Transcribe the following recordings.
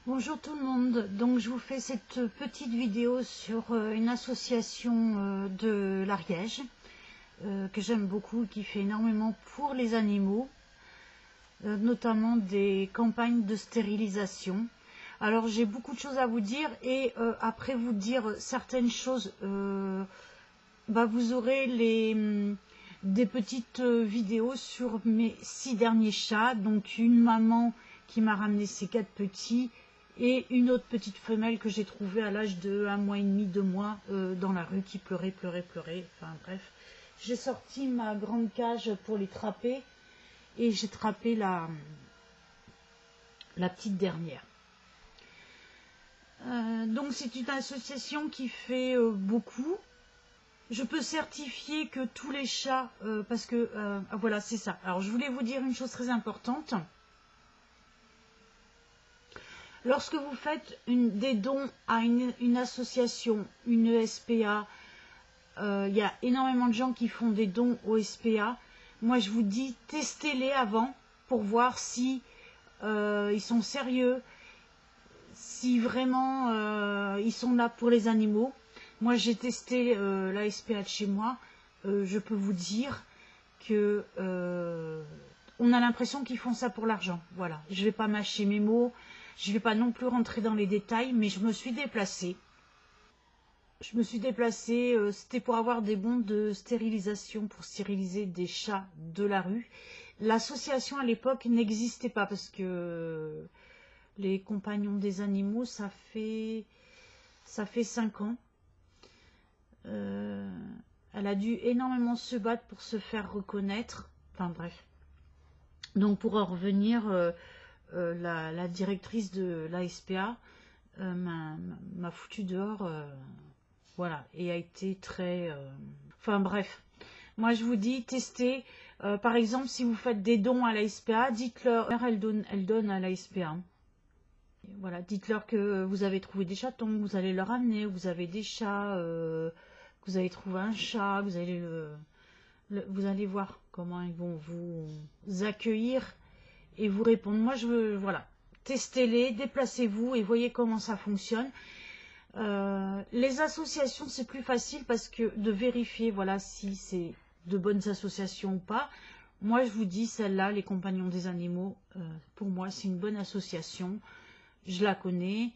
Bonjour tout le monde, donc je vous fais cette petite vidéo sur une association de l'Ariège que j'aime beaucoup et qui fait énormément pour les animaux, notamment des campagnes de stérilisation. Alors j'ai beaucoup de choses à vous dire et après vous dire certaines choses, vous aurez des petites vidéos sur mes 6 derniers chats, donc une maman qui m'a ramené ses 4 petits et une autre petite femelle que j'ai trouvée à l'âge de 1 mois et demi, 2 mois dans la rue qui pleurait. Enfin bref, j'ai sorti ma grande cage pour les trapper et j'ai trappé la petite dernière. Donc c'est une association qui fait beaucoup. Je peux certifier que tous les chats, parce que voilà, c'est ça. Alors je voulais vous dire une chose très importante. Lorsque vous faites des dons à une association, une SPA, il y a énormément de gens qui font des dons au SPA. Moi, je vous dis, testez-les avant pour voir si ils sont sérieux, si vraiment ils sont là pour les animaux. Moi, j'ai testé la SPA de chez moi. Je peux vous dire que on a l'impression qu'ils font ça pour l'argent. Voilà, je ne vais pas mâcher mes mots. Je ne vais pas non plus rentrer dans les détails, mais je me suis déplacée. C'était pour avoir des bons de stérilisation, pour stériliser des chats de la rue. L'association à l'époque n'existait pas parce que les compagnons des animaux, ça fait 5 ans. Elle a dû énormément se battre pour se faire reconnaître. Enfin bref. Donc pour en revenir... la directrice de la SPA m'a foutu dehors, voilà, et a été très... Enfin bref, moi je vous dis, testez. Par exemple, si vous faites des dons à la SPA, dites-leur, elle donne à la SPA. Voilà, dites-leur que vous avez trouvé des chatons, vous allez leur amener, vous avez des chats, vous avez trouvé un chat, vous allez vous allez voir comment ils vont vous accueillir et vous répondre. Moi, je veux, voilà, testez-les, déplacez-vous et voyez comment ça fonctionne. Les associations, c'est plus facile parce que de vérifier, voilà, si c'est de bonnes associations ou pas. Moi, je vous dis, celle-là, les Compagnons des Animaux, pour moi, c'est une bonne association. Je la connais.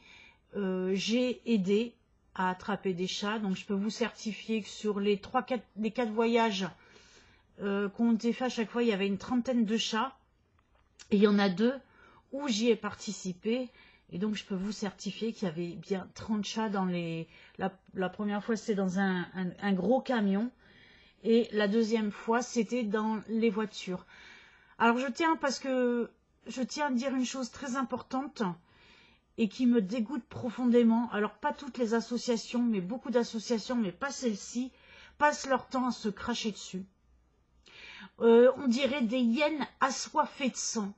J'ai aidé à attraper des chats, donc je peux vous certifier que sur les 4 voyages qu'on a fait à chaque fois, il y avait une trentaine de chats. Et il y en a 2 où j'y ai participé. Et donc, je peux vous certifier qu'il y avait bien 30 chats dans les... La première fois, c'était dans un gros camion. Et la deuxième fois, c'était dans les voitures. Alors, je tiens à dire une chose très importante et qui me dégoûte profondément. Alors, pas toutes les associations, mais beaucoup d'associations, mais pas celle-ci, passent leur temps à se cracher dessus. On dirait des hyènes assoiffées de sang.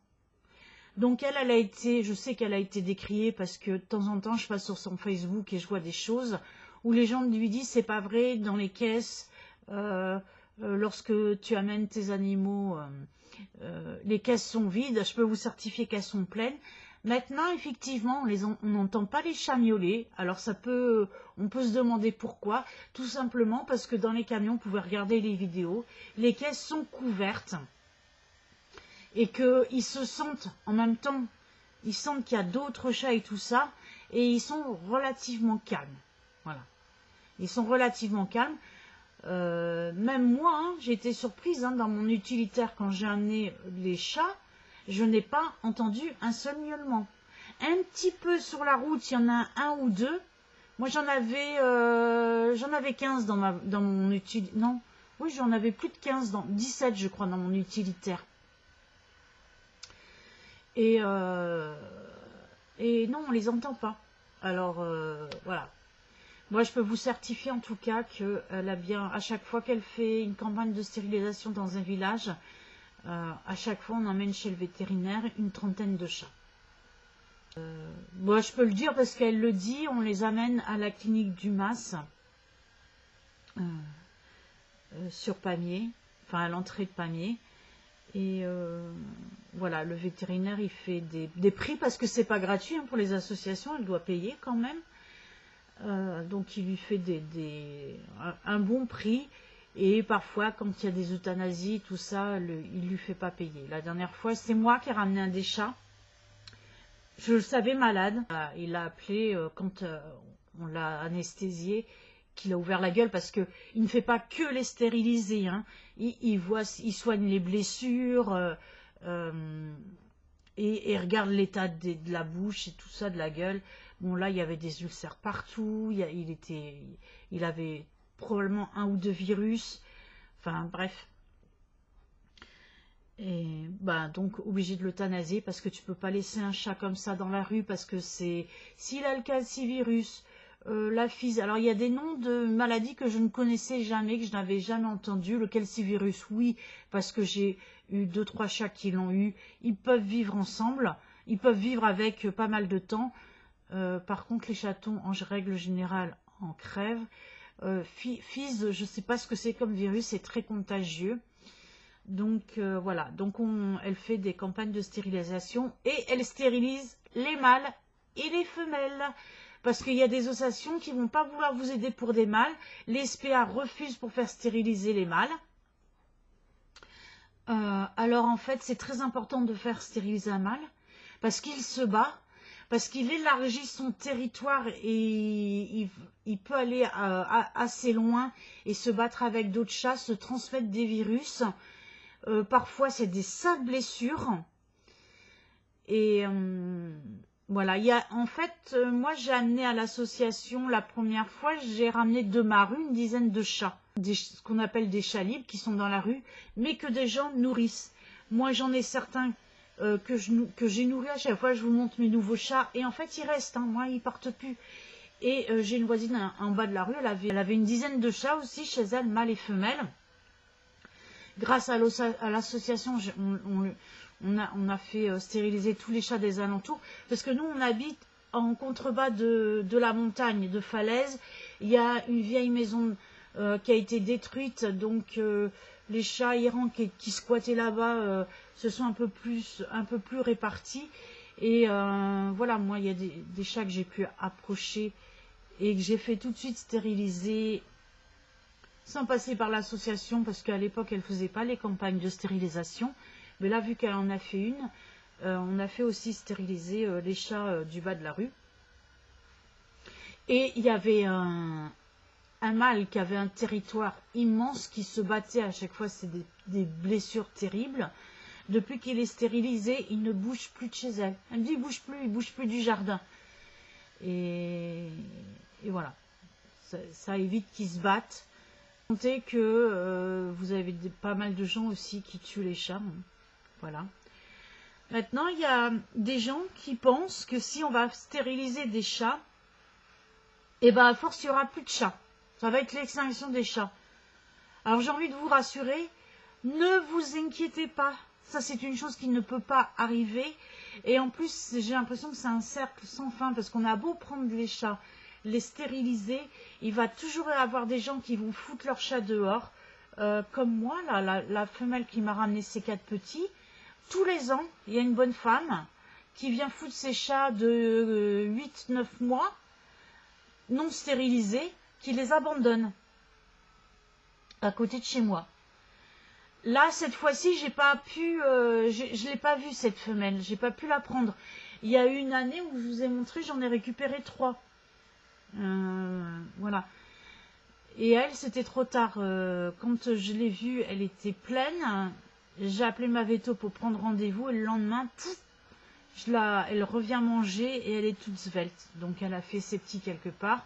Donc elle a été, je sais qu'elle a été décriée parce que de temps en temps je passe sur son Facebook et je vois des choses où les gens lui disent c'est pas vrai, dans les caisses, lorsque tu amènes tes animaux, les caisses sont vides, je peux vous certifier qu'elles sont pleines. Maintenant effectivement on n'entend pas les chats miauler, alors on peut se demander pourquoi, tout simplement parce que dans les camions, vous pouvez regarder les vidéos, les caisses sont couvertes. Et qu'ils se sentent en même temps, ils sentent qu'il y a d'autres chats et tout ça, et ils sont relativement calmes. Voilà. Ils sont relativement calmes. Même moi, hein, j'ai été surprise dans mon utilitaire quand j'ai amené les chats, je n'ai pas entendu un seul miaulement. Un petit peu sur la route, il y en a un ou deux. Moi, j'en avais 15 dans mon utilitaire. Non, oui, j'en avais plus de 15, 17 je crois, dans mon utilitaire. Et non, on les entend pas. Alors, voilà. Moi, je peux vous certifier en tout cas qu'elle a bien, à chaque fois qu'elle fait une campagne de stérilisation dans un village, à chaque fois, on emmène chez le vétérinaire une trentaine de chats. Moi, je peux le dire parce qu'elle le dit, on les amène à la clinique du Mas, sur Pamiers, enfin à l'entrée de Pamiers. Et voilà, le vétérinaire, il fait des prix parce que c'est pas gratuit hein, pour les associations, elle doit payer quand même. Donc il lui fait un bon prix. Et parfois, quand il y a des euthanasies, tout ça, il lui fait pas payer. La dernière fois, c'est moi qui ai ramené un des chats. Je le savais malade. Il a appelé quand on l'a anesthésié, qu'il a ouvert la gueule parce que il ne fait pas que les stériliser. Hein. Il soigne les blessures et regarde l'état de la bouche et tout ça, de la gueule. Bon là, il y avait des ulcères partout. Il avait probablement 1 ou 2 virus. Enfin bref. Et bah donc obligé de l'euthanasier parce que tu peux pas laisser un chat comme ça dans la rue parce que s'il a le calcivirus, la FIS. Alors il y a des noms de maladies que je ne connaissais jamais, que je n'avais jamais entendu. Le calcivirus, oui, parce que j'ai eu 2-3 chats qui l'ont eu. Ils peuvent vivre ensemble, ils peuvent vivre avec pas mal de temps. Par contre les chatons en règle générale en crèvent. FIS, je ne sais pas ce que c'est comme virus, c'est très contagieux. Donc voilà, donc elle fait des campagnes de stérilisation et elle stérilise les mâles et les femelles. Parce qu'il y a des associations qui ne vont pas vouloir vous aider pour des mâles. Les SPA refusent pour faire stériliser les mâles. Alors en fait, c'est très important de faire stériliser un mâle parce qu'il se bat, parce qu'il élargit son territoire et il peut aller assez loin et se battre avec d'autres chats, se transmettre des virus. Parfois, c'est des sales blessures. Et voilà, en fait, moi, j'ai amené à l'association, la première fois, j'ai ramené de ma rue une dizaine de chats. Ce qu'on appelle des chats libres qui sont dans la rue, mais que des gens nourrissent. Moi, j'en ai certains que j'ai nourris à chaque fois. Je vous montre mes nouveaux chats. Et en fait, ils restent. Hein, moi, ils partent plus. Et j'ai une voisine en bas de la rue. Elle avait une dizaine de chats aussi chez elle, mâles et femelles. Grâce à l'association, on a fait stériliser tous les chats des alentours. Parce que nous, on habite en contrebas de la montagne, de falaise. Il y a une vieille maison qui a été détruite. Donc, les chats errants qui squattaient là-bas se sont un peu plus répartis. Et voilà, moi, il y a des chats que j'ai pu approcher et que j'ai fait tout de suite stériliser sans passer par l'association, parce qu'à l'époque, elle ne faisait pas les campagnes de stérilisation. Mais là, vu qu'elle en a fait une, on a fait aussi stériliser les chats du bas de la rue. Et il y avait un mâle qui avait un territoire immense, qui se battait à chaque fois, c'est des blessures terribles. Depuis qu'il est stérilisé, il ne bouge plus de chez elle. Elle me dit, il bouge plus du jardin. Et voilà, ça évite qu'ils se battent. Comptez que vous avez pas mal de gens aussi qui tuent les chats. Voilà. Maintenant, il y a des gens qui pensent que si on va stériliser des chats, et ben à force, il n'y aura plus de chats. Ça va être l'extinction des chats. Alors j'ai envie de vous rassurer, ne vous inquiétez pas. Ça, c'est une chose qui ne peut pas arriver. Et en plus, j'ai l'impression que c'est un cercle sans fin, parce qu'on a beau prendre les chats, les stériliser, il va toujours y avoir des gens qui vont foutre leurs chats dehors. Comme moi, là, la femelle qui m'a ramené ses 4 petits, tous les ans, il y a une bonne femme qui vient foutre ses chats de 8-9 mois, non stérilisés, qui les abandonne à côté de chez moi. Là, cette fois-ci, j'ai pas pu, je l'ai pas vue cette femelle, j'ai pas pu la prendre. Il y a eu une année où je vous ai montré, j'en ai récupéré 3. Voilà. Et elle, c'était trop tard. Quand je l'ai vue, elle était pleine. J'ai appelé ma veto pour prendre rendez-vous et le lendemain, elle revient manger et elle est toute svelte. Donc elle a fait ses petits quelque part.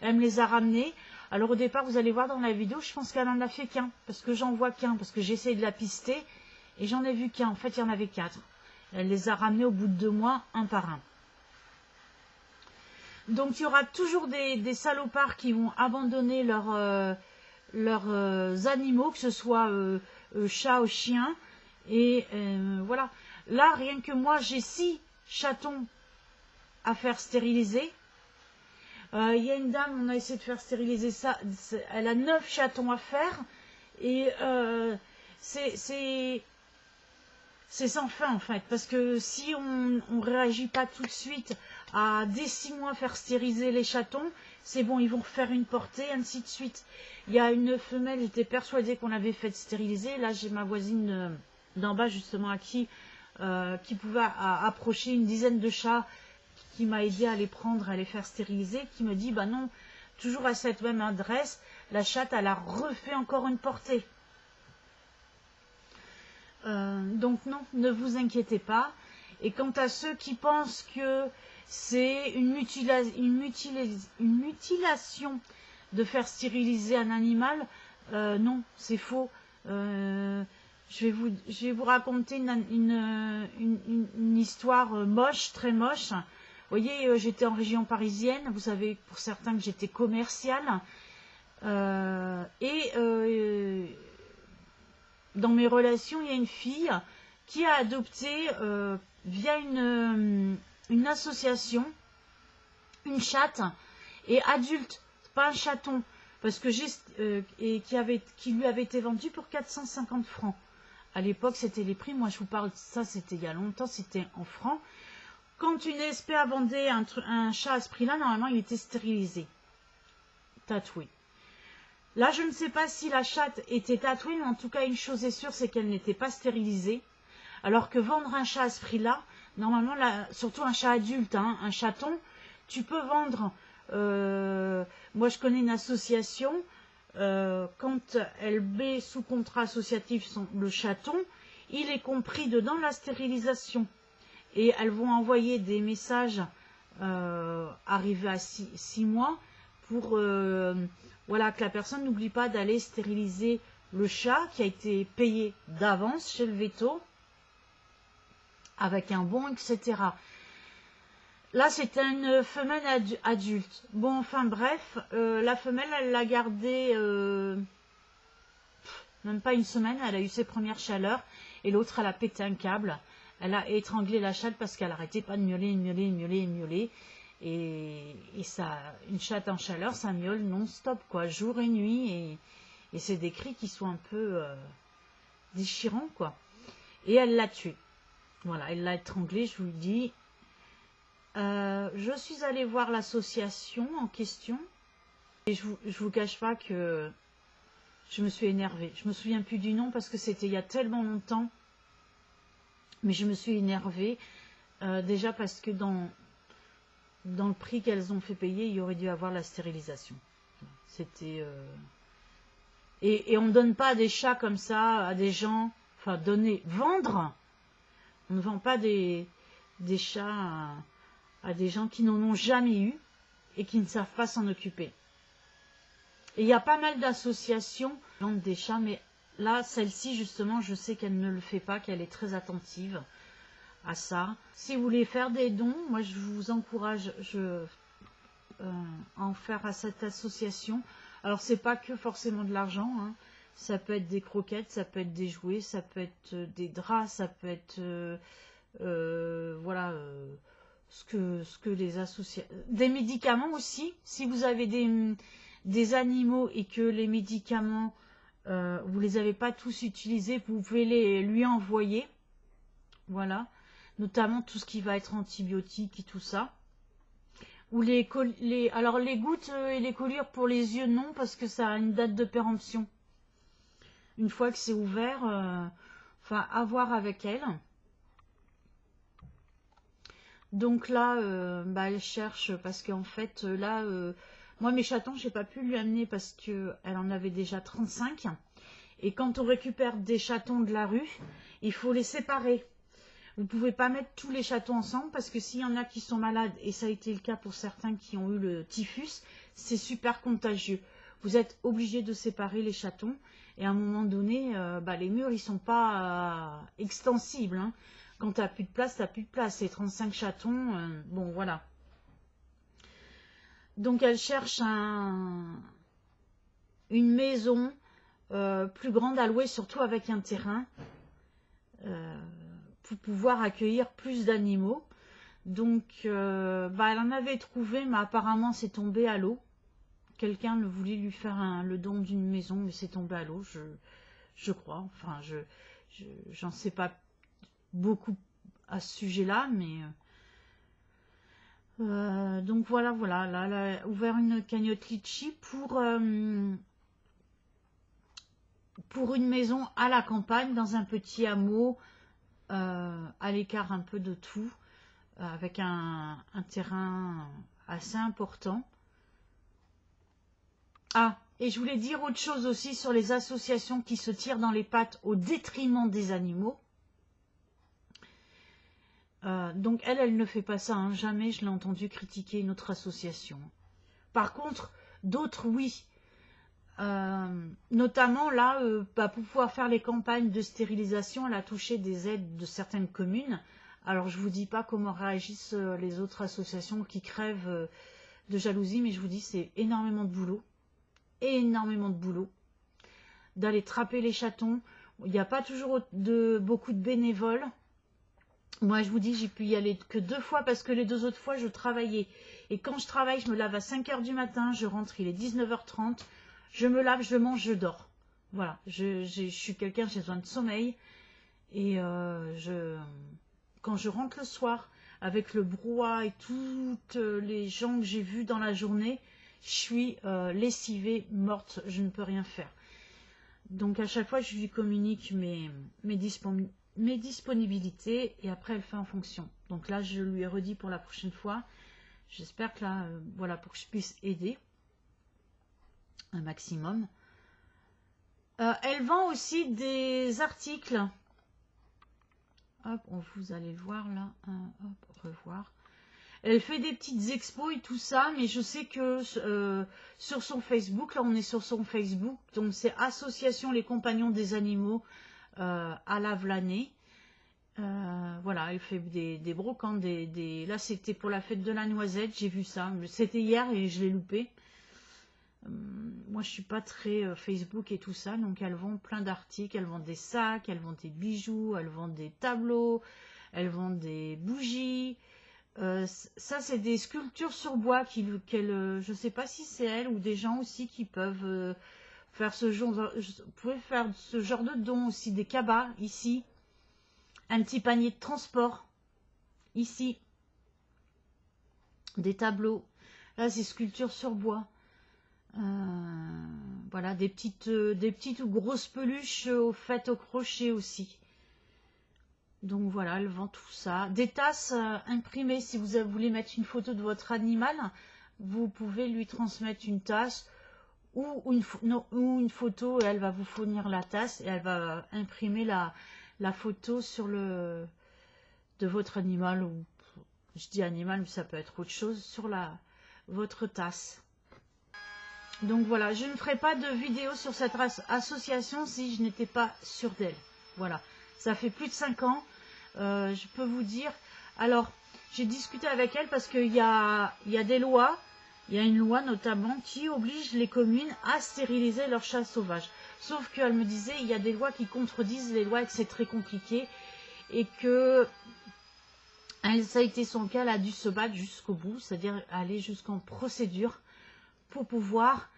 Elle me les a ramenés. Alors au départ, vous allez voir dans la vidéo, je pense qu'elle en a fait qu'un. Parce que j'en vois qu'un. Parce que j'ai essayé de la pister et j'en ai vu qu'un. En fait, il y en avait 4. Elle les a ramenés au bout de 2 mois, un par un. Donc il y aura toujours des salopards qui vont abandonner leurs animaux, que ce soit chats ou chiens. Et voilà. Là, rien que moi, j'ai 6 chatons à faire stériliser. Il y a une dame, on a essayé de faire stériliser ça. Elle a 9 chatons à faire. Et c'est sans fin en fait, parce que si on réagit pas tout de suite à dès 6 mois faire stériliser les chatons, c'est bon, ils vont refaire une portée, ainsi de suite. Il y a une femelle, j'étais persuadée qu'on l'avait fait stériliser. Là, j'ai ma voisine d'en bas justement à qui pouvait approcher une dizaine de chats, qui m'a aidé à les prendre, à les faire stériliser, qui me dit bah non, toujours à cette même adresse, la chatte elle a refait encore une portée. Donc non, ne vous inquiétez pas. Et quant à ceux qui pensent que c'est une mutilation de faire stériliser un animal, non, c'est faux. Je vais vous raconter une histoire moche, très moche. Vous voyez, j'étais en région parisienne, vous savez pour certains que j'étais commerciale. Dans mes relations, il y a une fille qui a adopté via une association une chatte et adulte, pas un chaton, parce que qui lui avait été vendue pour 450 francs. À l'époque, c'était les prix. Moi, je vous parle de ça, c'était il y a longtemps, c'était en francs. Quand une SPA vendait un chat à ce prix-là, normalement, il était stérilisé, tatoué. Là, je ne sais pas si la chatte était tatouée, mais en tout cas, une chose est sûre, c'est qu'elle n'était pas stérilisée. Alors que vendre un chat à ce prix-là, normalement, surtout un chat adulte, hein, un chaton, tu peux vendre... moi, je connais une association, quand elle met sous contrat associatif le chaton, il est compris dedans la stérilisation. Et elles vont envoyer des messages arrivés à 6 mois pour... voilà, que la personne n'oublie pas d'aller stériliser le chat qui a été payé d'avance chez le veto, avec un bon, etc. Là, c'était une femelle adulte. Bon, enfin bref, la femelle, elle l'a gardée même pas une semaine, elle a eu ses premières chaleurs, et l'autre, elle a pété un câble. Elle a étranglé la chatte parce qu'elle n'arrêtait pas de miauler, miauler, miauler, miauler. Et ça, une chatte en chaleur, ça miaule non-stop, quoi, jour et nuit. Et c'est des cris qui sont un peu déchirants, quoi. Et elle l'a tué. Voilà, elle l'a étranglé, je vous le dis. Je suis allée voir l'association en question. Et je vous cache pas que je me suis énervée. Je me souviens plus du nom parce que c'était il y a tellement longtemps. Mais je me suis énervée. Déjà parce que dans le prix qu'elles ont fait payer, il y aurait dû avoir la stérilisation. C'était... Et on ne donne pas des chats comme ça à des gens... Enfin, vendre. On ne vend pas des chats à des gens qui n'en ont jamais eu et qui ne savent pas s'en occuper. Et il y a pas mal d'associations qui vendent des chats, mais là, celle-ci, justement, je sais qu'elle ne le fait pas, qu'elle est très attentive à ça. Si vous voulez faire des dons, moi je vous encourage à en faire à cette association. Alors c'est pas que forcément de l'argent, hein. Ça peut être des croquettes, ça peut être des jouets, ça peut être des draps, ça peut être voilà ce que les associations, des médicaments aussi. Si vous avez des animaux et que les médicaments vous les avez pas tous utilisés, vous pouvez lui envoyer, voilà. Notamment tout ce qui va être antibiotiques et tout ça. Ou alors les gouttes et les collyres pour les yeux, non, parce que ça a une date de péremption. Une fois que c'est ouvert, enfin, à voir avec elle. Donc là, elle cherche, parce qu'en fait, là, moi, mes chatons, j'ai pas pu lui amener parce qu'elle en avait déjà 35. Et quand on récupère des chatons de la rue, il faut les séparer. Vous ne pouvez pas mettre tous les chatons ensemble parce que s'il y en a qui sont malades, et ça a été le cas pour certains qui ont eu le typhus, c'est super contagieux. Vous êtes obligé de séparer les chatons et à un moment donné, les murs ils sont pas extensibles, hein. Quand tu n'as plus de place, tu n'as plus de place. C'est 35 chatons, bon voilà. Donc elle cherche une maison plus grande à louer, surtout avec un terrain. Pour pouvoir accueillir plus d'animaux. Donc, elle en avait trouvé, mais apparemment, c'est tombé à l'eau. Quelqu'un voulait lui faire le don d'une maison, mais c'est tombé à l'eau, je crois. Enfin, j'en sais pas beaucoup à ce sujet-là, mais donc voilà, là, elle a ouvert une cagnotte Litchi pour une maison à la campagne, dans un petit hameau, à l'écart un peu de tout, avec un terrain assez important. Ah, et je voulais dire autre chose aussi sur les associations qui se tirent dans les pattes au détriment des animaux. Donc elle ne fait pas ça, hein. Jamais je l'ai entendu critiquer une autre association. Par contre, d'autres, oui. Notamment là, pour pouvoir faire les campagnes de stérilisation, elle a touché des aides de certaines communes. Alors je vous dis pas comment réagissent les autres associations qui crèvent de jalousie, mais je vous dis c'est énormément de boulot. Énormément de boulot. D'aller trapper les chatons. Il n'y a pas toujours beaucoup de bénévoles. Moi, je vous dis, j'ai pu y aller que 2 fois parce que les 2 autres fois, je travaillais. Et quand je travaille, je me lave à 5 h du matin, je rentre, il est 19 h 30, je me lave, je mange, je dors. Voilà, je suis quelqu'un, j'ai besoin de sommeil. Et quand je rentre le soir, avec le brouhaha et toutes les gens que j'ai vus dans la journée, je suis lessivée, morte, je ne peux rien faire. Donc à chaque fois, je lui communique mes disponibilités et après elle fait en fonction. Donc là, je lui ai redit pour la prochaine fois. J'espère que là, voilà, pour que je puisse aider un maximum. Elle vend aussi des articles. Hop, vous allez voir là. Hop, revoir. Elle fait des petites expos et tout ça, mais je sais que sur son Facebook, là on est sur son Facebook, donc c'est Association Les Compagnons des Animaux à Lavelanet. Voilà, elle fait des brocantes, là c'était pour la fête de la noisette, j'ai vu ça, c'était hier et je l'ai loupé. Moi je suis pas très Facebook et tout ça, donc elles vendent plein d'articles, elles vendent des sacs, elles vendent des bijoux, elles vendent des tableaux, elles vendent des bougies. Ça c'est des sculptures sur bois je sais pas si c'est elle ou des gens aussi qui peuvent faire ce genre de don aussi, des cabas ici, un petit panier de transport ici, des tableaux, là c'est sculptures sur bois, voilà, des petites ou grosses peluches faites au crochet aussi. Donc voilà, elle vend tout ça. Des tasses imprimées, si vous voulez mettre une photo de votre animal, vous pouvez lui transmettre une tasse ou une photo et elle va vous fournir la tasse et elle va imprimer la photo sur de votre animal, ou je dis animal mais ça peut être autre chose, sur votre tasse. Donc voilà, je ne ferai pas de vidéo sur cette association si je n'étais pas sûre d'elle. Voilà, ça fait plus de 5 ans. Je peux vous dire, alors j'ai discuté avec elle parce qu'il y a des lois, il y a une loi notamment qui oblige les communes à stériliser leurs chats sauvages. Sauf qu'elle me disait, il y a des lois qui contredisent les lois et que c'est très compliqué et que ça a été son cas, elle a dû se battre jusqu'au bout, c'est-à-dire aller jusqu'en procédure pour pouvoir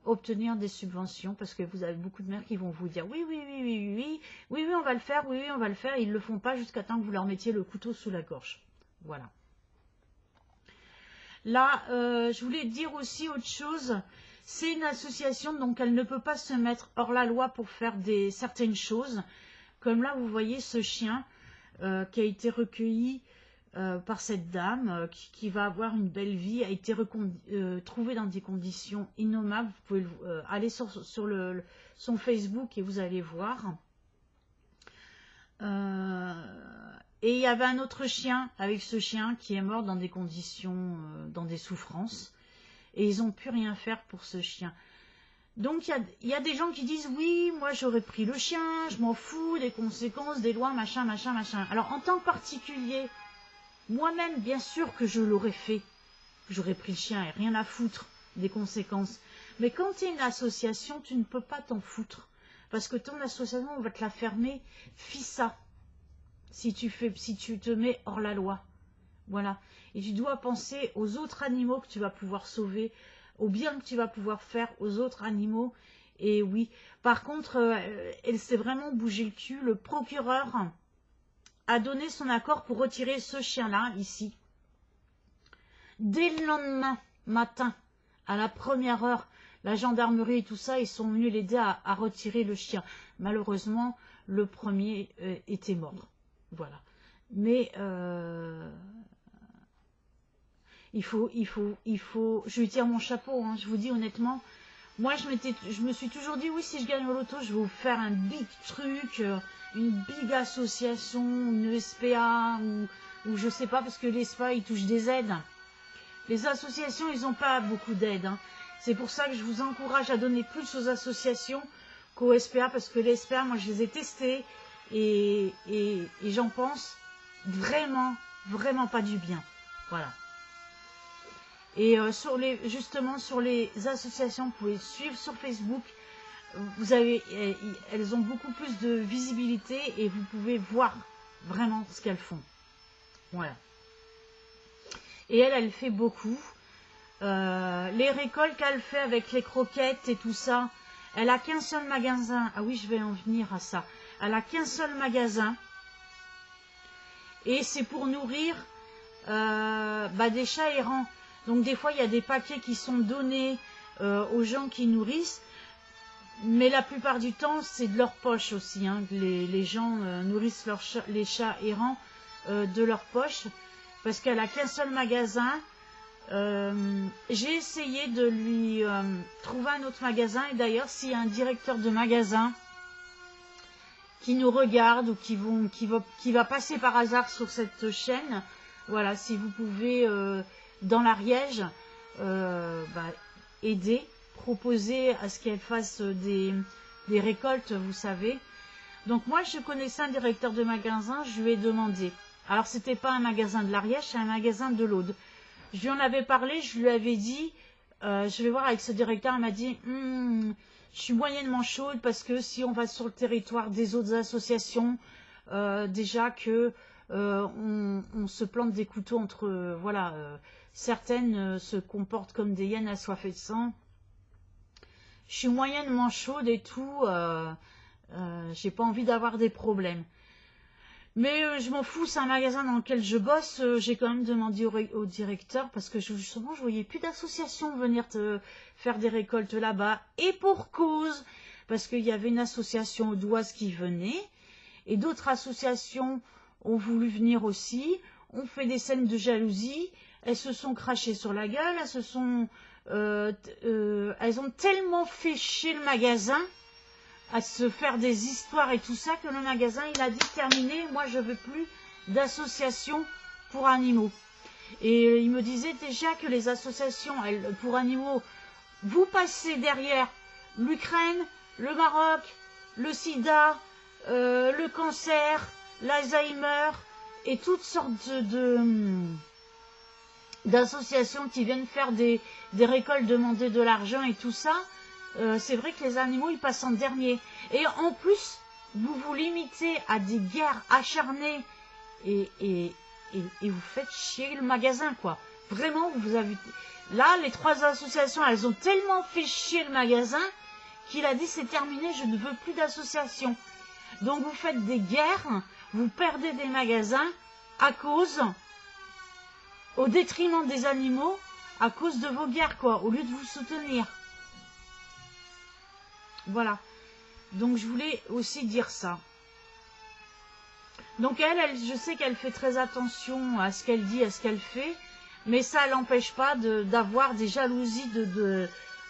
obtenir des subventions, parce que vous avez beaucoup de mères qui vont vous dire oui, on va le faire, oui, on va le faire, et ils ne le font pas jusqu'à temps que vous leur mettiez le couteau sous la gorge. Voilà. Là, je voulais dire aussi autre chose, c'est une association, donc elle ne peut pas se mettre hors la loi pour faire certaines choses, comme là vous voyez ce chien qui a été recueilli par cette dame qui va avoir une belle vie, a été trouvée dans des conditions innommables. Vous pouvez aller sur son Facebook et vous allez voir. Et il y avait un autre chien avec ce chien qui est mort dans des conditions, dans des souffrances. Et ils n'ont pu rien faire pour ce chien. Donc il y a des gens qui disent oui, moi j'aurais pris le chien, je m'en fous des conséquences, des lois, machin. Alors en tant que particulier, moi-même, bien sûr que je l'aurais fait. J'aurais pris le chien et rien à foutre des conséquences. Mais quand tu es une association, tu ne peux pas t'en foutre. Parce que ton association, on va te la fermer. FISA. Si tu te mets hors la loi. Voilà. Et tu dois penser aux autres animaux que tu vas pouvoir sauver, au bien que tu vas pouvoir faire aux autres animaux. Et oui, par contre, elle s'est vraiment bougé le cul. Le procureur a donné son accord pour retirer ce chien-là, ici. Dès le lendemain matin, à la première heure, la gendarmerie et tout ça, ils sont venus l'aider à retirer le chien. Malheureusement, le premier était mort. Voilà. Mais il faut, je lui tire mon chapeau, hein, je vous dis honnêtement. Moi, je me suis toujours dit, oui, si je gagne au loto, je vais vous faire un big truc, une big association, une SPA, ou je sais pas, parce que les SPA, ils touchent des aides. Les associations, ils n'ont pas beaucoup d'aides. Hein. C'est pour ça que je vous encourage à donner plus aux associations qu'aux SPA, parce que les SPA, moi, je les ai testés, et j'en pense vraiment, vraiment pas du bien. Voilà. Et justement, sur les associations, vous pouvez suivre sur Facebook. Elles ont beaucoup plus de visibilité et vous pouvez voir vraiment ce qu'elles font. Voilà. Et elle fait beaucoup. Les récoltes qu'elle fait avec les croquettes et tout ça, elle a qu'un seul magasin. Ah oui, je vais en venir à ça. Elle a qu'un seul magasin. Et c'est pour nourrir des chats errants. Donc des fois, il y a des paquets qui sont donnés aux gens qui nourrissent. Mais la plupart du temps, c'est de leur poche aussi. Hein. Les gens nourrissent les chats errants de leur poche. Parce qu'elle n'a qu'un seul magasin. J'ai essayé de lui trouver un autre magasin. Et d'ailleurs, s'il y a un directeur de magasin qui nous regarde ou qui va passer par hasard sur cette chaîne, voilà, si vous pouvez... dans l'Ariège, aider, proposer à ce qu'elle fasse des récoltes, vous savez. Donc moi, je connaissais un directeur de magasin, je lui ai demandé. Alors, c'était pas un magasin de l'Ariège, c'est un magasin de l'Aude. Je lui en avais parlé, je lui avais dit, je vais voir avec ce directeur, elle m'a dit, je suis moyennement chaude parce que si on va sur le territoire des autres associations, déjà que on se plante des couteaux entre... voilà... certaines se comportent comme des hyènes assoiffées de sang. Je suis moyennement chaude et tout. J'ai pas envie d'avoir des problèmes. Mais je m'en fous, c'est un magasin dans lequel je bosse. J'ai quand même demandé au directeur parce que justement, je voyais plus d'associations venir te faire des récoltes là-bas. Et pour cause, parce qu'il y avait une association audoise qui venait et d'autres associations ont voulu venir aussi. On fait des scènes de jalousie. Elles se sont crachées sur la gueule, elles ont tellement fait chier le magasin à se faire des histoires et tout ça que le magasin, il a dit terminé, moi je veux plus d'associations pour animaux. Et il me disait déjà que les associations pour animaux, vous passez derrière l'Ukraine, le Maroc, le sida, le cancer, l'Alzheimer et toutes sortes d'associations qui viennent faire des récoltes, demander de l'argent et tout ça, c'est vrai que les animaux, ils passent en dernier. Et en plus, vous vous limitez à des guerres acharnées et vous faites chier le magasin, quoi. Vraiment, vous avez... Là, les trois associations, elles ont tellement fait chier le magasin qu'il a dit c'est terminé, je ne veux plus d'association. Donc vous faites des guerres, vous perdez des magasins à cause... au détriment des animaux, à cause de vos guerres, quoi, au lieu de vous soutenir. Voilà. Donc, je voulais aussi dire ça. Donc, elle je sais qu'elle fait très attention à ce qu'elle dit, à ce qu'elle fait, mais ça l'empêche pas d'avoir des jalousies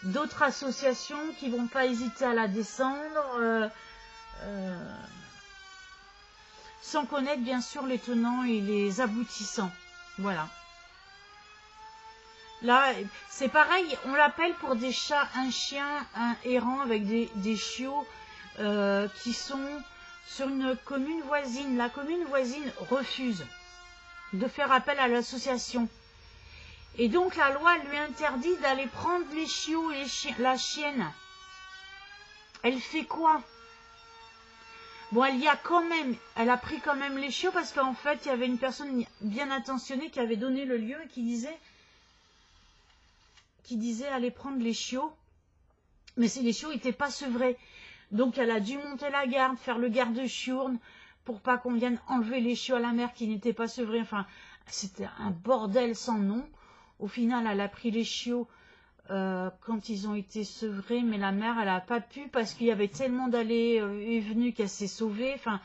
d'autres associations qui vont pas hésiter à la descendre, sans connaître, bien sûr, les tenants et les aboutissants. Voilà. Là, c'est pareil, on l'appelle pour des chats, un chien, un errant avec des chiots qui sont sur une commune voisine. La commune voisine refuse de faire appel à l'association. Et donc la loi lui interdit d'aller prendre les chiots et la chienne. Elle fait quoi? Bon, elle a pris quand même les chiots parce qu'en fait, il y avait une personne bien intentionnée qui avait donné le lieu et qui disait aller prendre les chiots Mais les chiots n'étaient pas sevrés. Donc elle a dû monter la garde, faire le garde-chiourne pour pas qu'on vienne enlever les chiots à la mer qui n'étaient pas sevrés. Enfin, c'était un bordel sans nom. Au final, elle a pris les chiots quand ils ont été sevrés, mais la mère, elle n'a pas pu parce qu'il y avait tellement d'allées et venues qu'elle s'est sauvée. Enfin,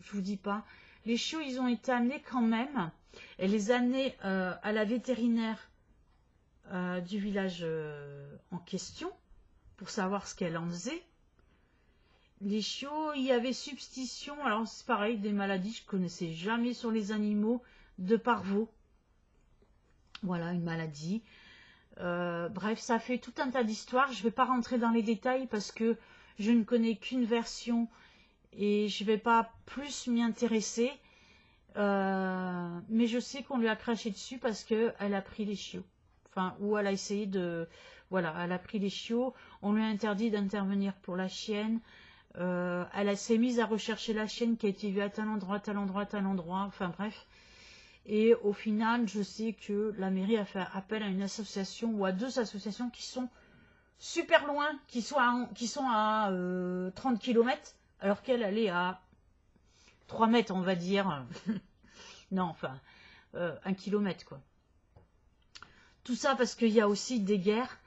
je vous dis pas. Les chiots, ils ont été amenés quand même. Elle les a amenés à la vétérinaire du village en question pour savoir ce qu'elle en faisait. Les chiots, il y avait substitution. Alors c'est pareil, des maladies que je connaissais jamais sur les animaux de parvo. Voilà, une maladie. Bref, ça fait tout un tas d'histoires. Je ne vais pas rentrer dans les détails parce que je ne connais qu'une version et je ne vais pas plus m'y intéresser. Mais je sais qu'on lui a craché dessus parce qu'elle a pris les chiots. Enfin, ou elle a essayé de... Voilà, elle a pris les chiots. On lui a interdit d'intervenir pour la chienne. Elle s'est mise à rechercher la chienne qui a été vue à tel endroit, tel endroit, tel endroit. Enfin, bref. Et au final, je sais que la mairie a fait appel à une association ou à 2 associations qui sont super loin, qui sont à 30 km, alors qu'elle est à 3 mètres, on va dire. Non, enfin, 1 kilomètre, quoi. Tout ça parce qu'il y a aussi des guerres,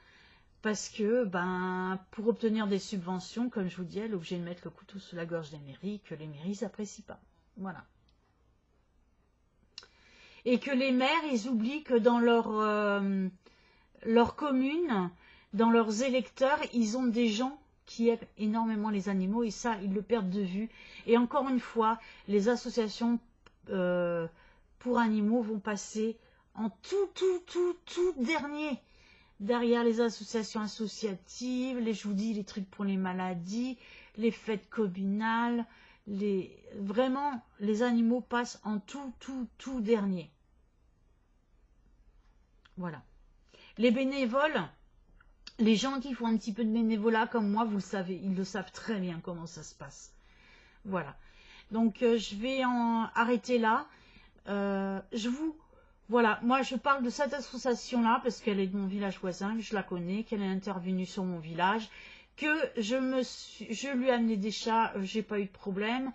parce que, ben, pour obtenir des subventions, comme je vous dis, elle est obligée de mettre le couteau sous la gorge des mairies, que les mairies n'apprécient pas. Voilà. Et que les maires, ils oublient que dans leur commune, dans leurs électeurs, ils ont des gens qui aiment énormément les animaux et ça, ils le perdent de vue. Et encore une fois, les associations pour animaux vont passer en tout dernier. Derrière les associations associatives, je vous dis, les trucs pour les maladies, les fêtes communales, vraiment, les animaux passent en tout dernier. Voilà. Les bénévoles, les gens qui font un petit peu de bénévolat comme moi, vous le savez, ils le savent très bien comment ça se passe. Voilà. Donc, je vais en arrêter là. Voilà, moi je parle de cette association-là parce qu'elle est de mon village voisin, que je la connais, qu'elle est intervenue sur mon village, que je lui ai amené des chats, j'ai pas eu de problème.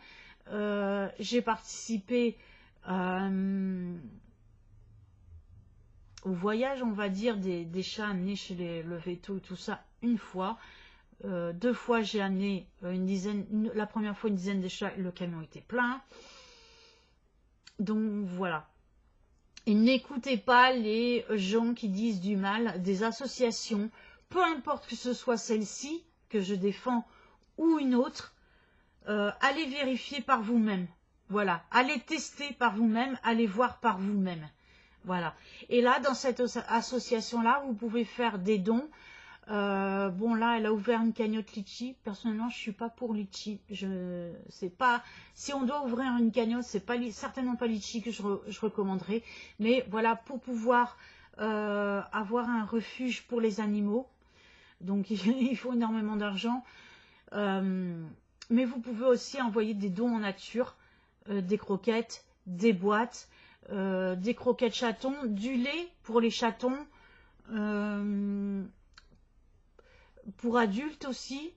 J'ai participé au voyage, on va dire, des chats amenés chez le veto et tout ça, une fois. 2 fois, j'ai amené une dizaine, la première fois une dizaine de chats, le camion était plein. Donc voilà. Et n'écoutez pas les gens qui disent du mal des associations, peu importe que ce soit celle-ci que je défends ou une autre, allez vérifier par vous-même. Voilà, allez tester par vous-même, allez voir par vous-même. Voilà. Et là, dans cette association-là, vous pouvez faire des dons. Bon, là, elle a ouvert une cagnotte litchi. Personnellement, je suis pas pour litchi. Je sais pas si on doit ouvrir une cagnotte, c'est pas certainement pas litchi que je recommanderais. Mais voilà, pour pouvoir avoir un refuge pour les animaux. Donc, il faut énormément d'argent. Mais vous pouvez aussi envoyer des dons en nature, des croquettes, des boîtes. Des croquettes chatons, du lait pour les chatons, pour adultes aussi,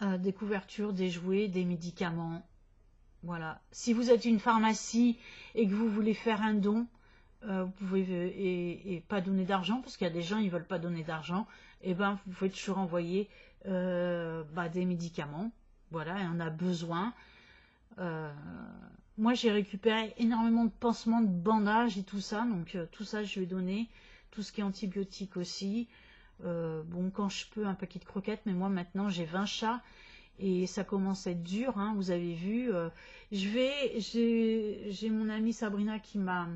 des couvertures, des jouets, des médicaments. Voilà. Si vous êtes une pharmacie et que vous voulez faire un don, vous pouvez et pas donner d'argent, parce qu'il y a des gens ils veulent pas donner d'argent, et ben vous pouvez toujours envoyer des médicaments. Voilà, et on a besoin. Moi, j'ai récupéré énormément de pansements, de bandages et tout ça. Donc, tout ça, je vais donner. Tout ce qui est antibiotique aussi. Bon, quand je peux, un paquet de croquettes. Mais moi, maintenant, j'ai 20 chats. Et ça commence à être dur, hein, vous avez vu. J'ai mon amie Sabrina qui m'a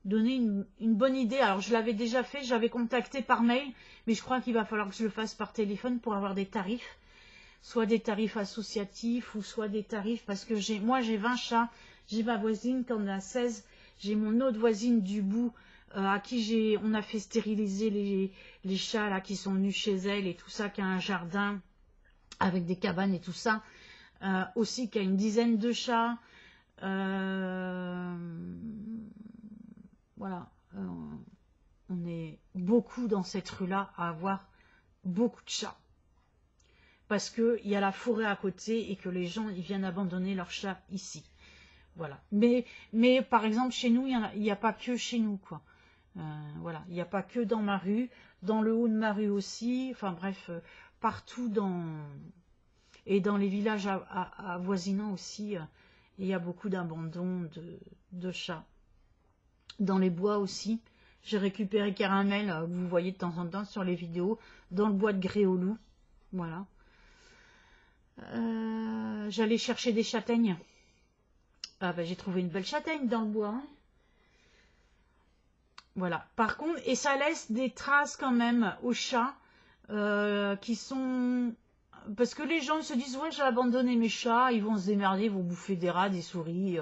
donné une bonne idée. Alors, je l'avais déjà fait. J'avais contacté par mail. Mais je crois qu'il va falloir que je le fasse par téléphone pour avoir des tarifs. Soit des tarifs associatifs ou soit des tarifs parce que moi j'ai 20 chats, j'ai ma voisine qui en a 16, j'ai mon autre voisine du bout à qui on a fait stériliser les chats là qui sont venus chez elle et tout ça, qui a un jardin avec des cabanes et tout ça, aussi qui a une dizaine de chats, voilà, on est beaucoup. beaucoup dans cette rue-là à avoir beaucoup de chats. Parce qu'il y a la forêt à côté et que les gens ils viennent abandonner leurs chats ici. Voilà. Mais par exemple, chez nous, il n'y a pas que chez nous, quoi. Voilà. Il n'y a pas que dans ma rue, dans le haut de ma rue aussi. Enfin bref, partout et dans les villages avoisinants aussi, il y a beaucoup d'abandon de chats. Dans les bois aussi. J'ai récupéré Caramel, vous voyez de temps en temps sur les vidéos, dans le bois de Gréolou. Voilà. J'allais chercher des châtaignes. Ah ben, j'ai trouvé une belle châtaigne dans le bois. Hein. Voilà. Par contre, et ça laisse des traces quand même aux chats qui sont... Parce que les gens se disent, ouais, j'ai abandonné mes chats, ils vont se démerder, ils vont bouffer des rats, des souris.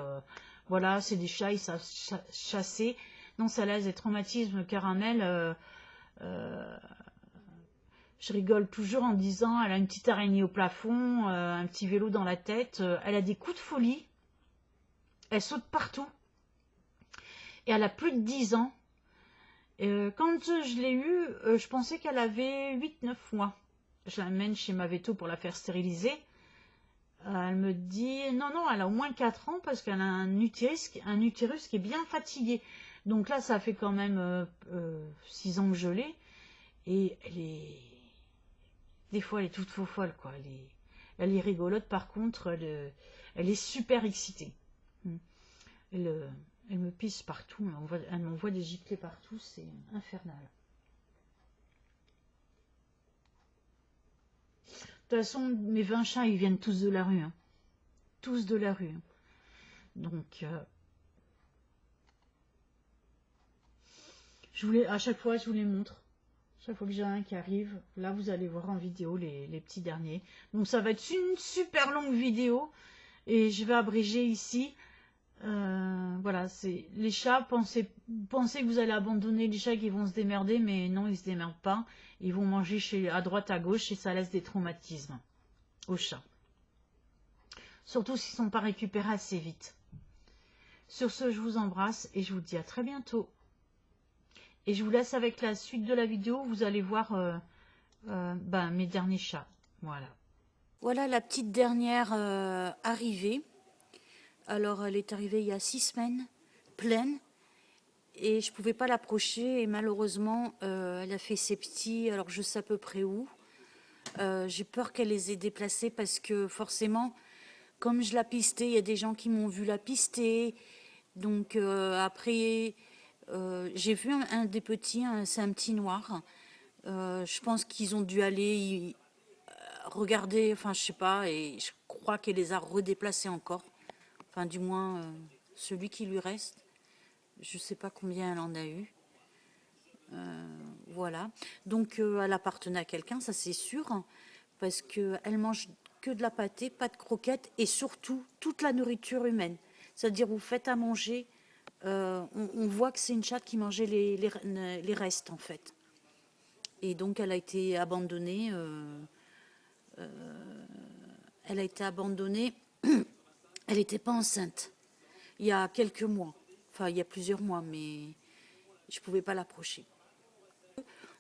Voilà, c'est des chats, ils savent chasser. Non, ça laisse des traumatismes. Caramel, je rigole toujours en disant, elle a une petite araignée au plafond, un petit vélo dans la tête, elle a des coups de folie, elle saute partout, et elle a plus de 10 ans. Quand je l'ai eue, je pensais qu'elle avait 8-9 mois. Je l'amène chez ma véto pour la faire stériliser. Elle me dit, non, elle a au moins 4 ans parce qu'elle a un utérus qui est bien fatigué. Donc là, ça fait quand même 6 ans que je l'ai. Et elle est... Des fois, elle est toute faux folle, quoi. Elle est rigolote, par contre, elle est super excitée. Elle me pisse partout, elle m'envoie des giclées partout, c'est infernal. De toute façon, mes 20 chats, ils viennent tous de la rue. Hein. Tous de la rue. Hein. Donc, à chaque fois, je vous les montre. Chaque fois que j'ai un qui arrive, là, vous allez voir en vidéo les petits derniers. Donc, ça va être une super longue vidéo. Et je vais abréger ici. Voilà, c'est les chats, pensez que vous allez abandonner les chats qui vont se démerder, mais non, ils se démerdent pas. Ils vont manger à droite, à gauche, et ça laisse des traumatismes aux chats. Surtout s'ils ne sont pas récupérés assez vite. Sur ce, je vous embrasse et je vous dis à très bientôt. Et je vous laisse avec la suite de la vidéo, vous allez voir mes derniers chats. Voilà. Voilà la petite dernière arrivée. Alors, elle est arrivée il y a 6 semaines, pleine, et je ne pouvais pas l'approcher, et malheureusement, elle a fait ses petits, alors je sais à peu près où. J'ai peur qu'elle les ait déplacés parce que forcément, comme je la pistais, il y a des gens qui m'ont vu la pister. Donc après, j'ai vu un des petits, c'est un petit noir. Je pense qu'ils ont dû aller regarder, enfin je sais pas, et je crois qu'elle les a redéplacés encore. Enfin, du moins, celui qui lui reste. Je ne sais pas combien elle en a eu. Voilà. Donc, elle appartenait à quelqu'un, ça c'est sûr. Parce qu'elle mange que de la pâtée, pas de croquettes. Et surtout, toute la nourriture humaine. C'est-à-dire, vous faites à manger. On voit que c'est une chatte qui mangeait les restes, en fait. Et donc, elle a été abandonnée. Elle a été abandonnée. Elle n'était pas enceinte. Il y a quelques mois, enfin il y a plusieurs mois, mais je ne pouvais pas l'approcher.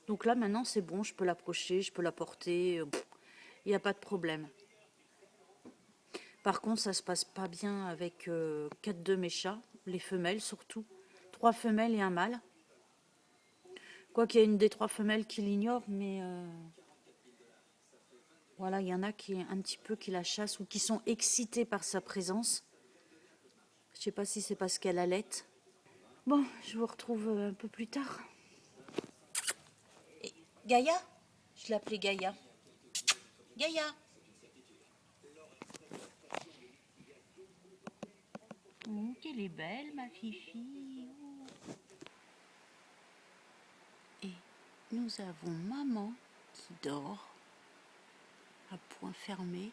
Donc là maintenant c'est bon, je peux l'approcher, je peux la porter, il n'y a pas de problème. Par contre ça ne se passe pas bien avec 4 de mes chats, les femelles surtout, 3 femelles et un mâle. Quoi qu'il y a une des 3 femelles qui l'ignore, mais voilà, il y en a qui un petit peu qui la chassent ou qui sont excités par sa présence. Je ne sais pas si c'est parce qu'elle allait. Bon, je vous retrouve un peu plus tard. Et Gaïa, je l'appelais Gaïa. Gaïa. Oh, qu'elle est belle, ma fifi. Et nous avons maman qui dort à point fermé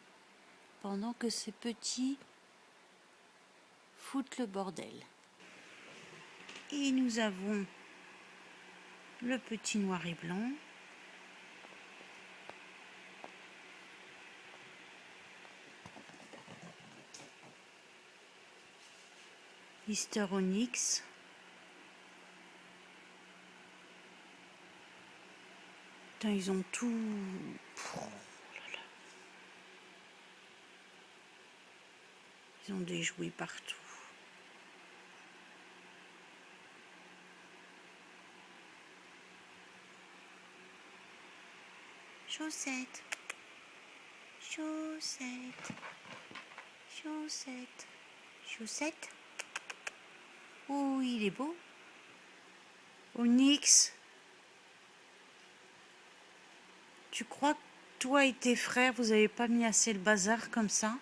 pendant que ses petits foutent le bordel. Et nous avons le petit noir et blanc. Mister Onyx. Putain, ils ont tout... Oh là là. Ils ont des jouets partout. Chaussettes. Chaussettes. Chaussettes. Chaussettes. Oh, il est beau. Onyx. Tu crois que toi et tes frères, vous avez pas mis assez le bazar comme ça?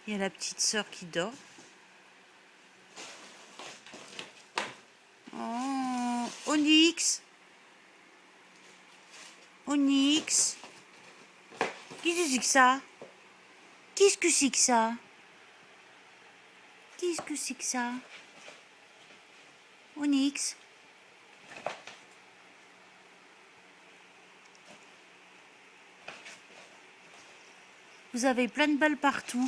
Il y a la petite sœur qui dort. Oh, Onyx. Onyx. Qu'est-ce que c'est que ça? Qu'est-ce que c'est que ça? Qu'est-ce que c'est que ça? Onyx. Vous avez plein de balles partout.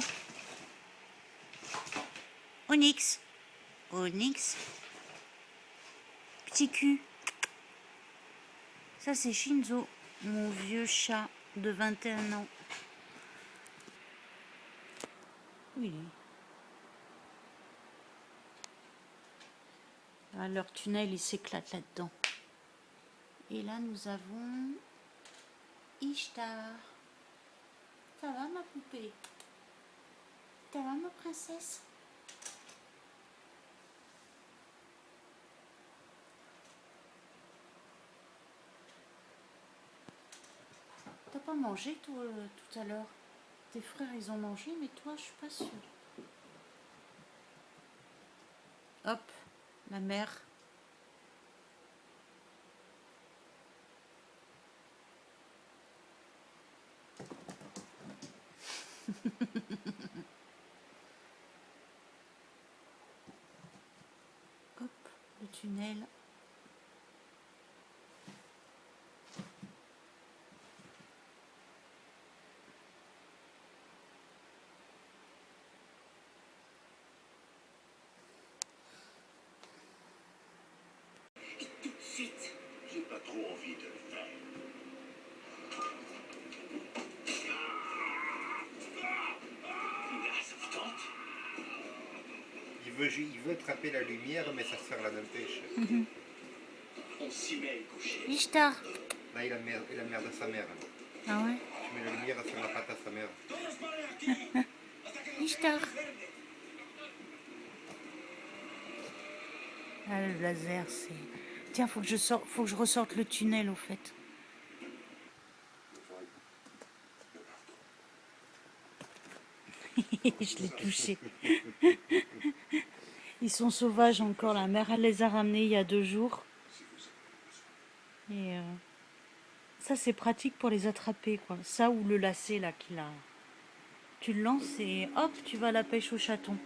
Onyx. Onyx. Petit cul. Ça c'est Shinzo, mon vieux chat de 21 ans. Où il est? Ah, leur tunnel, il s'éclate là-dedans. Et là, nous avons Ishtar. Ça va, ma poupée? Ça va, ma princesse? T'as pas mangé, toi, tout à l'heure? Tes frères, ils ont mangé, mais toi, je suis pas sûre. Hop, la mère. Hop, le tunnel. Tout de suite, j'ai pas trop envie de le faire. Là, ça vous tente? Il veut attraper la lumière, mais sa sœur la n'empêche. On s'y met, coucher. Ishtar. Là, il a merde à sa mère. Ah ouais? Tu mets la lumière sur la patte à sa mère. Ishtar. Ah, le laser, c'est... Tiens, faut que je ressorte le tunnel, au fait. Je l'ai touché. Ils sont sauvages encore. La mère, elle les a ramenés il y a 2 jours. Et ça, c'est pratique pour les attraper, quoi. Ça ou le lacet, là, qu'il a. Tu le lances et hop, tu vas à la pêche au chaton.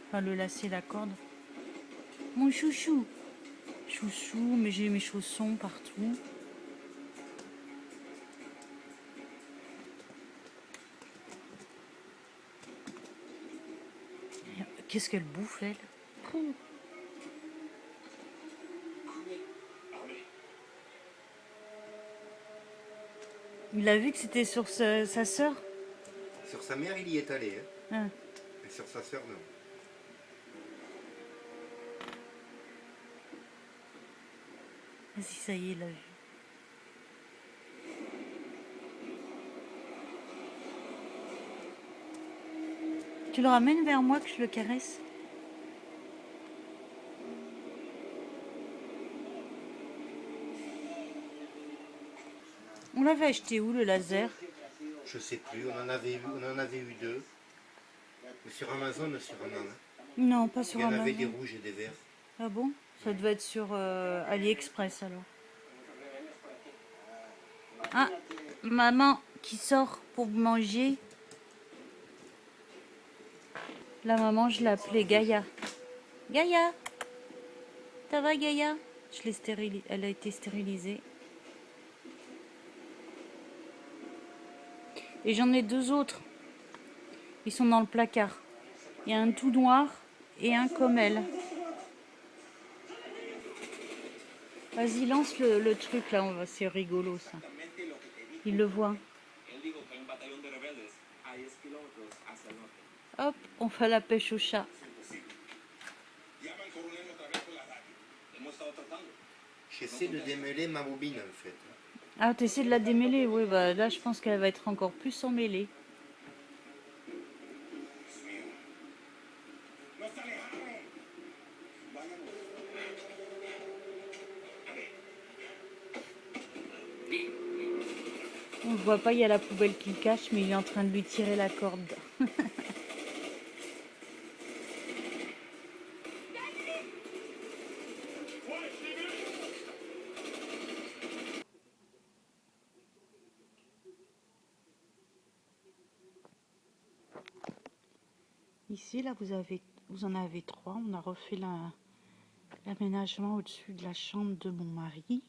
Enfin, le lacet, la corde. Mon chouchou. Chouchou, mais j'ai mes chaussons partout. Qu'est-ce qu'elle bouffe, elle? Il a vu que c'était sur sa sœur? Sur sa mère, il y est allé. Hein. Ah. Et sur sa sœur, non. Vas-y, ça y est, il a vu. Tu le ramènes vers moi que je le caresse? On l'avait acheté où, le laser? Je sais plus, on en avait eu 2. Mais sur Amazon, sûrement. Hein. Non, pas sur Il y en Amazon. avait des rouges et des verts. Ah bon? Ça devait être sur AliExpress alors. Ah, maman qui sort pour manger. La maman, je l'ai appelée Gaïa. Gaïa! Ça va, Gaïa? Je l'ai stérilisée. Elle a été stérilisée. Et j'en ai 2 autres. Ils sont dans le placard. Il y a un tout noir et un comme elle. Vas-y, lance le truc là, c'est rigolo ça. Il le voit. Hop, on fait la pêche au chat. J'essaie de démêler ma bobine en fait. Ah, tu essaies de la démêler? Oui, bah là je pense qu'elle va être encore plus emmêlée. On ne voit pas, il y a la poubelle qui le cache, mais il est en train de lui tirer la corde. Ici, là, vous en avez 3. On a refait l'aménagement au-dessus de la chambre de mon mari.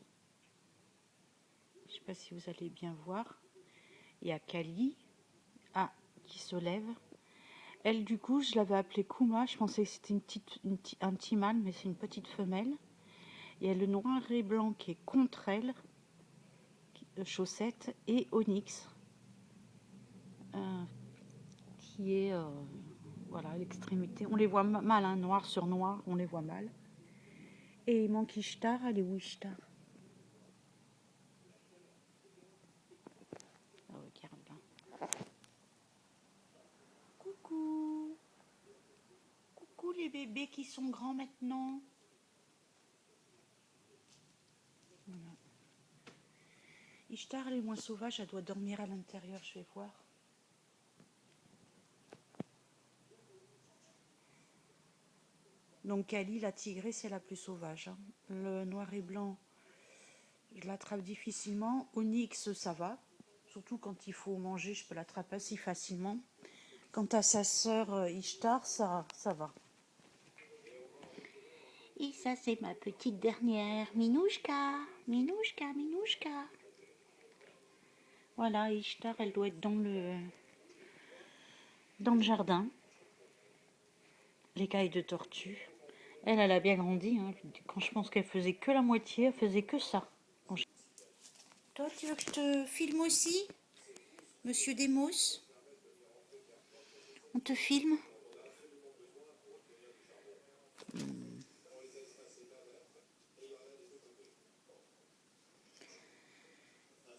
Je ne sais pas si vous allez bien voir. Il y a Kali, qui se lève. Elle, du coup, je l'avais appelée Kuma. Je pensais que c'était un petit mâle, mais c'est une petite femelle. Il y a le noir et blanc qui est contre elle, Chaussette, et Onyx, qui est voilà, à l'extrémité. On les voit mal, hein, noir sur noir, on les voit mal. Et il manque Ishtar. Elle est où Ishtar? Oh, regarde là. Coucou. Coucou les bébés qui sont grands maintenant. Voilà. Ishtar, elle est moins sauvage, elle doit dormir à l'intérieur, je vais voir. Donc Kali, la tigrée, c'est la plus sauvage. Hein. Le noir et blanc, je l'attrape difficilement. Onyx, ça va. Surtout quand il faut manger, je peux l'attraper assez facilement. Quant à sa sœur Ishtar, ça va. Et ça, c'est ma petite dernière, Minouchka. Minouchka, Minouchka. Voilà, Ishtar, elle doit être dans le jardin. L'écaille de tortue. Elle a bien grandi. Hein. Quand je pense qu'elle faisait que la moitié, elle faisait que ça. Toi, tu veux que je te filme aussi, Monsieur Demos? On te filme?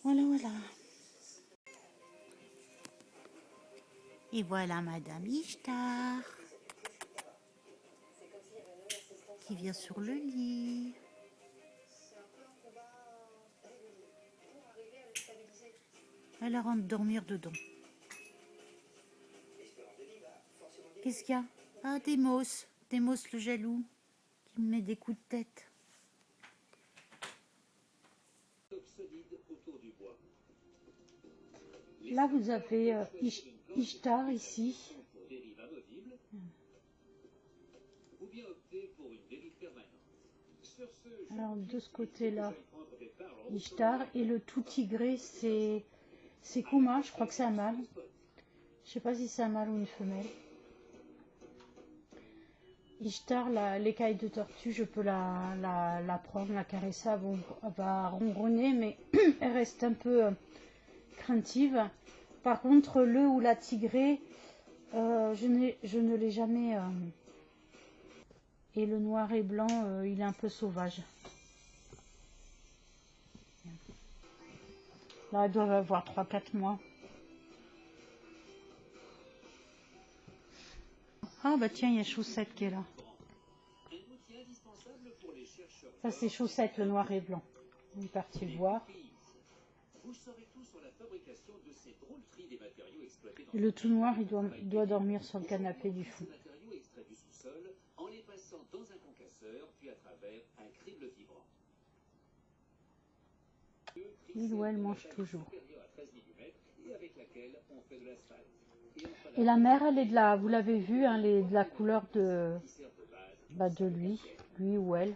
Voilà, voilà. Et voilà Madame Ishtar qui vient sur le lit. Elle rentre dormir dedans. Qu'est-ce qu'il y a? Ah, Demos le jaloux, qui me met des coups de tête. Là, vous avez Ishtar ici. Alors, de ce côté-là, Ishtar. Et le tout tigré, c'est Kuma. Je crois que c'est un mâle. Je sais pas si c'est un mâle ou une femelle. Ishtar, l'écaille de tortue, je peux la prendre, la caresser, elle va ronronner, mais elle reste un peu craintive. Par contre, le ou la tigrée, je ne l'ai jamais. Et le noir et blanc, il est un peu sauvage. Là, elles doivent avoir 3-4 mois. Ah bah tiens, il y a Chaussette qui est là. Ça c'est Chaussette, le noir et blanc. On est parti le voir. Et le tout noir, il doit dormir sur le canapé du fond. Il ou elle mange toujours. Et la mère, elle est vous l'avez vu, hein, elle est de la couleur de lui ou elle.